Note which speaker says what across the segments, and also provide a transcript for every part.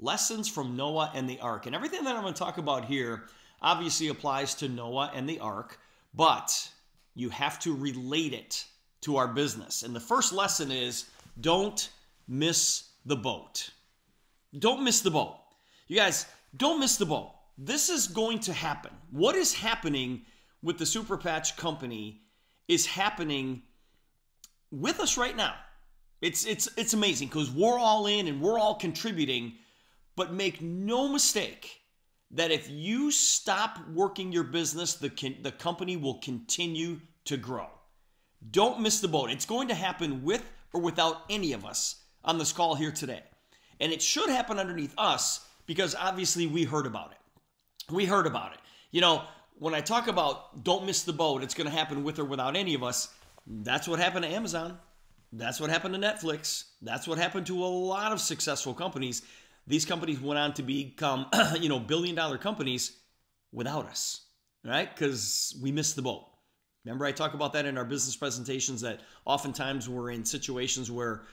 Speaker 1: lessons from Noah and the ark. And everything that I'm going to talk about here obviously applies to Noah and the ark, but you have to relate it to our business. And the first lesson is don't miss the boat. Don't miss the boat. You guys, don't miss the boat. This is going to happen. What is happening with the Super Patch company is happening with us right now. It's amazing because we're all in and we're all contributing, but make no mistake that if you stop working your business, the company will continue to grow. Don't miss the boat. It's going to happen with or without any of us on this call here today. And it should happen underneath us because obviously we heard about it. We heard about it. You know, when I talk about don't miss the boat, it's going to happen with or without any of us. That's what happened to Amazon. That's what happened to Netflix. That's what happened to a lot of successful companies. These companies went on to become, billion-dollar companies without us, right? Because we missed the boat. Remember, I talk about that in our business presentations that oftentimes we're in situations where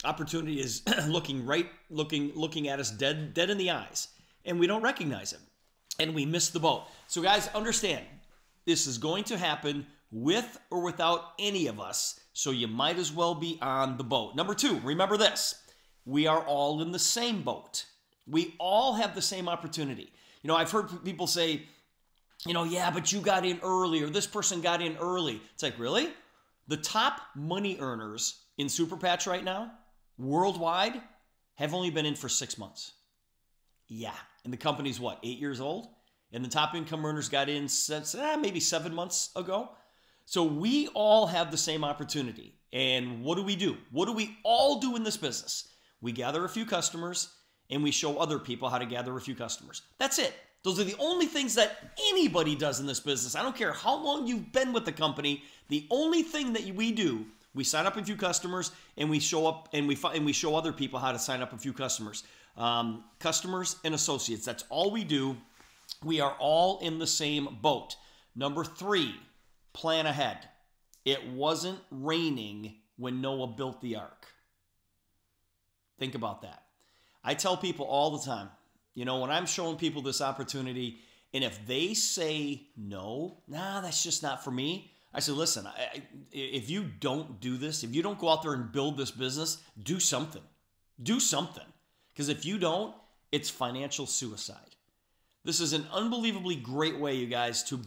Speaker 1: opportunity is looking at us dead in the eyes, and we don't recognize it, and we miss the boat. So, guys, understand this is going to happen with or without any of us. So you might as well be on the boat. Number two, remember this. We are all in the same boat. We all have the same opportunity. You know, I've heard people say, yeah, but you got in early or this person got in early. It's like, really? The top money earners in Super Patch right now, worldwide, have only been in for 6 months. Yeah. And the company's what, 8 years old? And the top income earners got in maybe 7 months ago. So we all have the same opportunity. And what do? What do we all do in this business? We gather a few customers and we show other people how to gather a few customers. That's it. Those are the only things that anybody does in this business. I don't care how long you've been with the company. The only thing that we do, we sign up a few customers and we show up and we show other people how to sign up a few customers. Customers and associates. That's all we do. We are all in the same boat. Number three, plan ahead. It wasn't raining when Noah built the ark. Think about that. I tell people all the time, when I'm showing people this opportunity, and if they say no, that's just not for me. I say, listen, if you don't do this, if you don't go out there and build this business, do something. Do something. Because if you don't, it's financial suicide. This is an unbelievably great way, you guys, to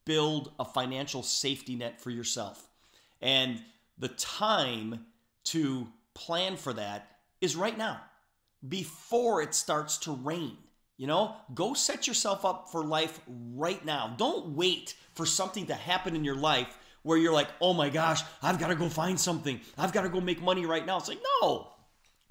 Speaker 1: build a financial safety net for yourself. And the time to plan for that is right now, before it starts to rain. Go set yourself up for life right now. Don't wait for something to happen in your life where you're like, oh my gosh, I've got to go find something. I've got to go make money right now. It's like, no,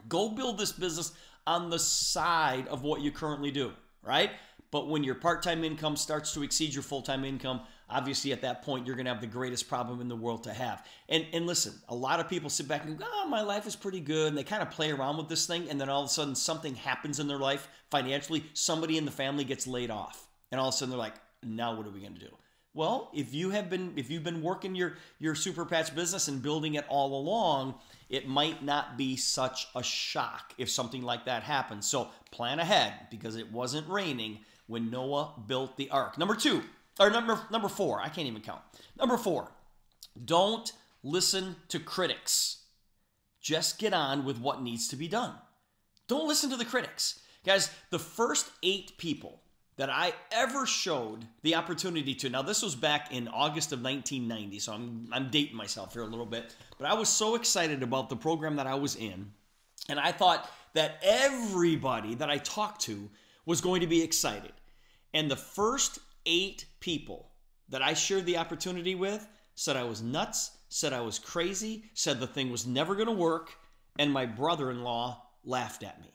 Speaker 1: go build this business on the side of what you currently do, right? But when your part-time income starts to exceed your full-time income, obviously at that point, you're going to have the greatest problem in the world to have. And listen, a lot of people sit back and go, my life is pretty good. And they kind of play around with this thing. And then all of a sudden something happens in their life financially. Somebody in the family gets laid off. And all of a sudden they're like, now what are we going to do? Well, if you've been working your Super Patch business and building it all along, it might not be such a shock if something like that happens. So plan ahead because it wasn't raining when Noah built the ark. Number four, I can't even count. Number four, don't listen to critics. Just get on with what needs to be done. Don't listen to the critics. Guys, the first 8 people that I ever showed the opportunity to, now this was back in August of 1990, so I'm dating myself here a little bit, but I was so excited about the program that I was in, and I thought that everybody that I talked to was going to be excited. And the first 8 people that I shared the opportunity with said I was nuts, said I was crazy, said the thing was never going to work, and my brother-in-law laughed at me.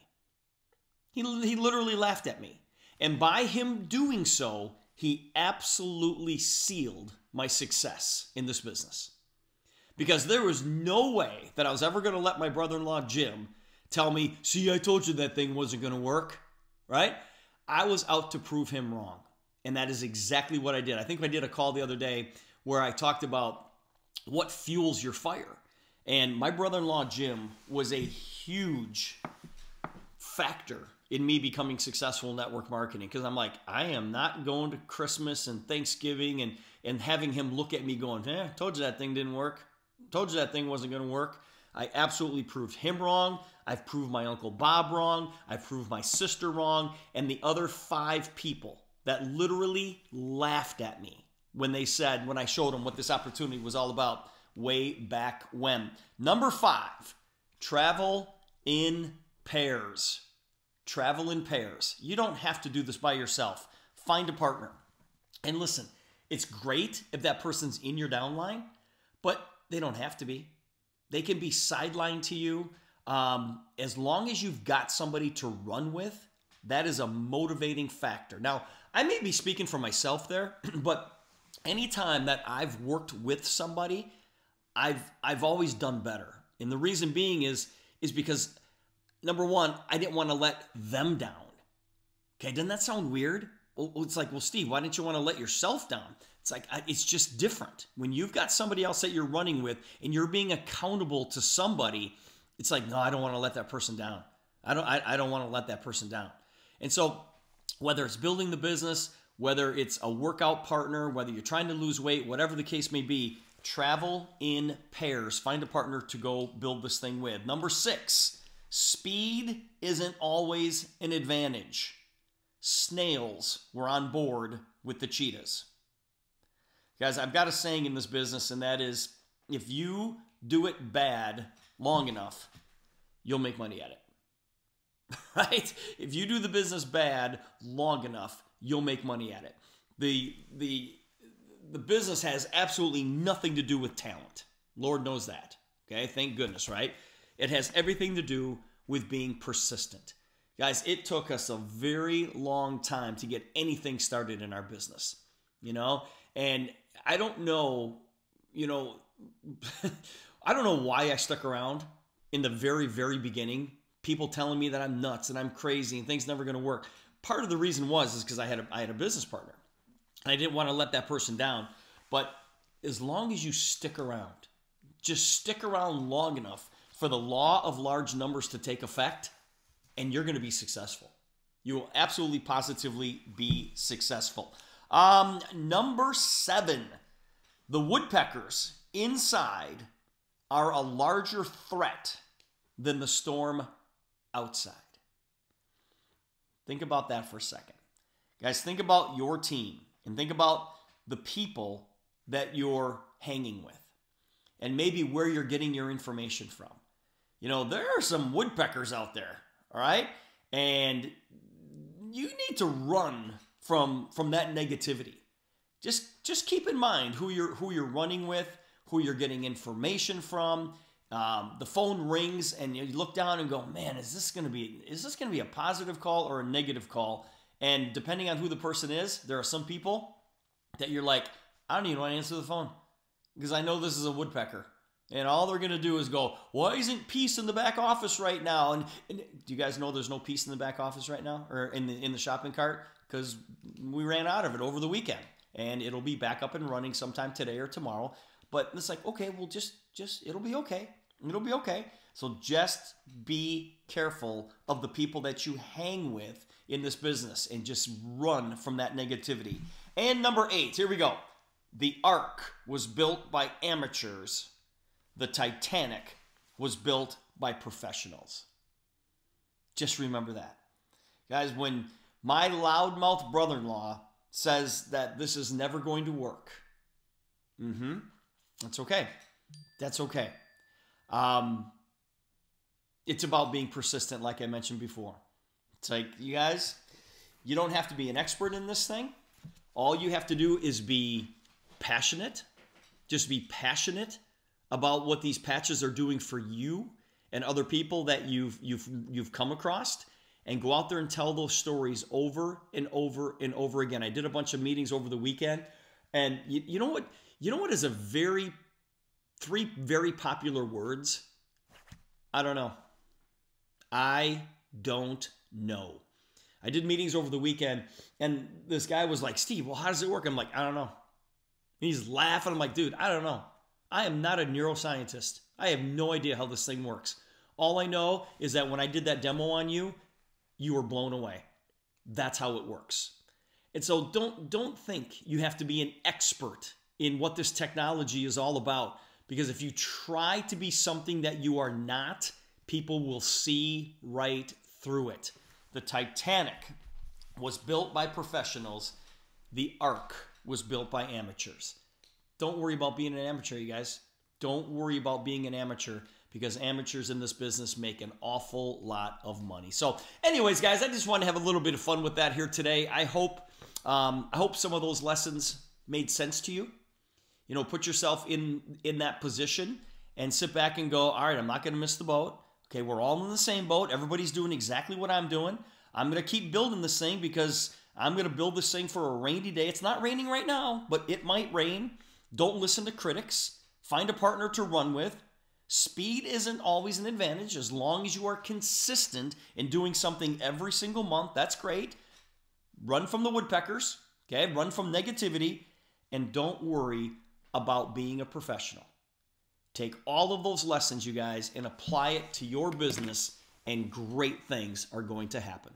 Speaker 1: He literally laughed at me. And by him doing so, he absolutely sealed my success in this business. Because there was no way that I was ever going to let my brother-in-law, Jim, tell me, see, I told you that thing wasn't going to work, right? I was out to prove him wrong. And that is exactly what I did. I think I did a call the other day where I talked about what fuels your fire. And my brother-in-law, Jim, was a huge factor in me becoming successful in network marketing, because I'm like, I am not going to Christmas and Thanksgiving and having him look at me going, told you that thing didn't work. Told you that thing wasn't going to work. I absolutely proved him wrong. I've proved my Uncle Bob wrong. I've proved my sister wrong. And the other 5 people that literally laughed at me when they said, when I showed them what this opportunity was all about way back when. Number 5, travel in pairs. Travel in pairs. You don't have to do this by yourself. Find a partner. And listen, it's great if that person's in your downline, but they don't have to be. They can be sidelined to you. As long as you've got somebody to run with, that is a motivating factor. Now, I may be speaking for myself there, but anytime that I've worked with somebody, I've always done better. And the reason being is because, number one, I didn't want to let them down. Okay, doesn't that sound weird? Well, it's like, well, Steve, why didn't you want to let yourself down? It's like, it's just different. When you've got somebody else that you're running with and you're being accountable to somebody, it's like, no, I don't want to let that person down. I don't want to let that person down. And so whether it's building the business, whether it's a workout partner, whether you're trying to lose weight, whatever the case may be, travel in pairs. Find a partner to go build this thing with. Number 6, speed isn't always an advantage. Snails were on board with the cheetahs. Guys, I've got a saying in this business, and that is, if you do it bad long enough, you'll make money at it. Right? If you do the business bad long enough, you'll make money at it. The business has absolutely nothing to do with talent. Lord knows that. Okay? Thank goodness, right? It has everything to do with being persistent. Guys, it took us a very long time to get anything started in our business, and I don't know, I don't know why I stuck around in the very, very beginning. People telling me that I'm nuts and I'm crazy and things never going to work. Part of the reason is because I had a business partner, and I didn't want to let that person down. But as long as you stick around, just stick around long enough for the law of large numbers to take effect, and you're going to be successful. You will absolutely, positively be successful. Number 7, the woodpeckers inside are a larger threat than the storm outside. Think about that for a second. Guys, think about your team and think about the people that you're hanging with and maybe where you're getting your information from. There are some woodpeckers out there, all right? And you need to run from that negativity. Just keep in mind who you're running with, who you're getting information from. The phone rings and you look down and go, man, is this going to be a positive call or a negative call? And depending on who the person is, there are some people that you're like, I don't even want to answer the phone because I know this is a woodpecker. And all they're going to do is go, why isn't peace in the back office right now? And do you guys know there's no peace in the back office right now or in the shopping cart? Because we ran out of it over the weekend. And it'll be back up and running sometime today or tomorrow. But it's like, okay, well, just it'll be okay. It'll be okay. So just be careful of the people that you hang with in this business and just run from that negativity. And number 8, here we go. The Ark was built by amateurs. The Titanic was built by professionals. Just remember that. Guys, when my loudmouth brother-in-law says that this is never going to work, that's okay. That's okay. It's about being persistent, like I mentioned before. It's like, you guys, you don't have to be an expert in this thing. All you have to do is be passionate. Just be passionate about what these patches are doing for you and other people that you've come across, and go out there and tell those stories over and over and over again. I did a bunch of meetings over the weekend, and you know what? You know what is 3 very popular words? I don't know. I don't know. I did meetings over the weekend, and this guy was like, Steve, well, how does it work? I'm like, I don't know. And he's laughing. I'm like, dude, I don't know. I am not a neuroscientist. I have no idea how this thing works. All I know is that when I did that demo on you, you are blown away. That's how it works. And so don't think you have to be an expert in what this technology is all about, because if you try to be something that you are not, people will see right through it. The Titanic was built by professionals. The Ark was built by amateurs. Don't worry about being an amateur, you guys. Don't worry about being an amateur, because amateurs in this business make an awful lot of money. So anyways, guys, I just want to have a little bit of fun with that here today. I hope some of those lessons made sense to you. You know, put yourself in that position and sit back and go, all right, I'm not going to miss the boat. Okay, we're all in the same boat. Everybody's doing exactly what I'm doing. I'm going to keep building this thing because I'm going to build this thing for a rainy day. It's not raining right now, but it might rain. Don't listen to critics. Find a partner to run with. Speed isn't always an advantage as long as you are consistent in doing something every single month. That's great. Run from the woodpeckers, okay? Run from negativity, and don't worry about being a professional. Take all of those lessons, you guys, and apply it to your business, and great things are going to happen.